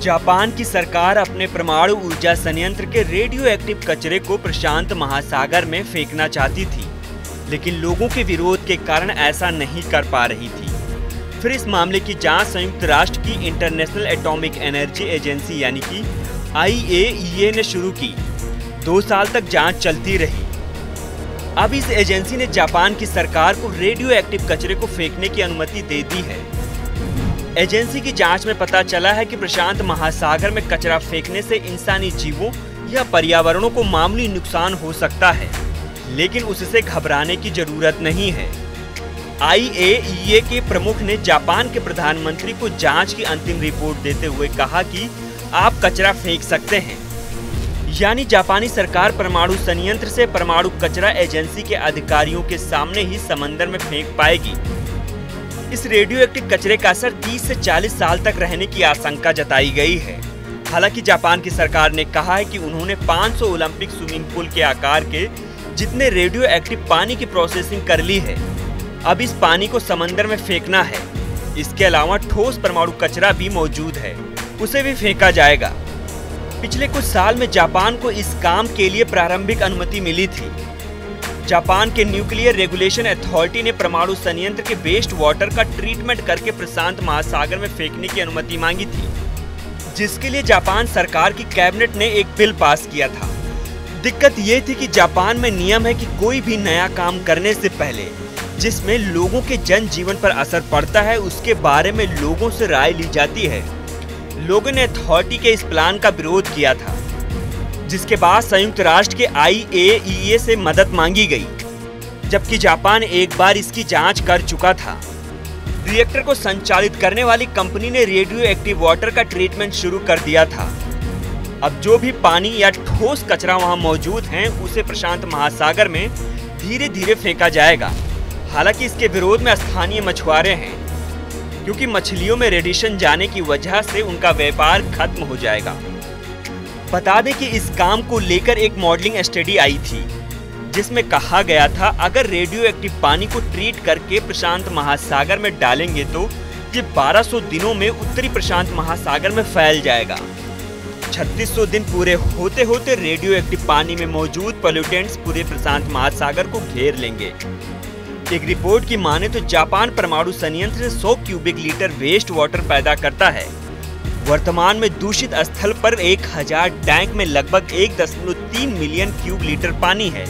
Japan की सरकार अपने परमाणु ऊर्जा संयंत्र के रेडियो एक्टिव कचरे को प्रशांत महासागर में फेंकना चाहती थी, लेकिन लोगों के विरोध के कारण ऐसा नहीं कर पा रही थी। फिर इस मामले की जांच संयुक्त राष्ट्र की इंटरनेशनल एटॉमिक एनर्जी एजेंसी यानी कि IAEA ने शुरू की। 2 साल तक जांच चलती रही। अब इस एजेंसी ने जापान की सरकार को रेडियो एक्टिव कचरे को फेंकने की अनुमति दे दी है। एजेंसी की जांच में पता चला है कि प्रशांत महासागर में कचरा फेंकने से इंसानी जीवों या पर्यावरणों को मामूली नुकसान हो सकता है, लेकिन उससे घबराने की जरूरत नहीं है। IAEA के प्रमुख ने जापान के प्रधानमंत्री को जांच की अंतिम रिपोर्ट देते हुए कहा कि आप कचरा फेंक सकते हैं। यानी जापानी सरकार परमाणु संयंत्र से परमाणु कचरा एजेंसी के अधिकारियों के सामने ही समंदर में फेंक पाएगी। इस रेडियो एक्टिव कचरे का असर 30 से 40 साल तक रहने की आशंका जताई गई है। हालांकि जापान की सरकार ने कहा है कि उन्होंने 500 ओलंपिक स्विमिंग पूल के आकार के जितने रेडियो एक्टिव पानी की प्रोसेसिंग कर ली है। अब इस पानी को समंदर में फेंकना है। इसके अलावा ठोस परमाणु कचरा भी मौजूद है, उसे भी फेंका जाएगा। पिछले कुछ साल में जापान को इस काम के लिए प्रारंभिक अनुमति मिली थी। जापान के न्यूक्लियर रेगुलेशन अथॉरिटी ने परमाणु संयंत्र के वेस्ट वाटर का ट्रीटमेंट करके प्रशांत महासागर में फेंकने की अनुमति मांगी थी, जिसके लिए जापान सरकार की कैबिनेट ने एक बिल पास किया था। दिक्कत ये थी कि जापान में नियम है कि कोई भी नया काम करने से पहले जिसमें लोगों के जनजीवन पर असर पड़ता है, उसके बारे में लोगों से राय ली जाती है। लोगों ने अथॉरिटी के इस प्लान का विरोध किया था, जिसके बाद संयुक्त राष्ट्र के IAEA से मदद मांगी गई, जबकि जापान एक बार इसकी जांच कर चुका था। रिएक्टर को संचालित करने वाली कंपनी ने रेडियो एक्टिव वाटर का ट्रीटमेंट शुरू कर दिया था। अब जो भी पानी या ठोस कचरा वहां मौजूद है, उसे प्रशांत महासागर में धीरे धीरे फेंका जाएगा। हालांकि इसके विरोध में स्थानीय मछुआरे हैं, क्योंकि मछलियों में रेडिएशन जाने की वजह से उनका व्यापार खत्म हो जाएगा। बता दें कि इस काम को लेकर एक मॉडलिंग स्टडी आई थी, जिसमें कहा गया था अगर रेडियो एक्टिव पानी को ट्रीट करके प्रशांत महासागर में डालेंगे तो ये 1200 दिनों में उत्तरी प्रशांत महासागर में फैल जाएगा। 3600 दिन पूरे होते होते रेडियो एक्टिव पानी में मौजूद पोल्यूटेंट्स पूरे प्रशांत महासागर को घेर लेंगे। एक रिपोर्ट की माने तो जापान परमाणु संयंत्र से 100 क्यूबिक लीटर वेस्ट वाटर पैदा करता है। वर्तमान में दूषित स्थल पर 1000 टैंक में लगभग 1.3 मिलियन क्यूब लीटर पानी है।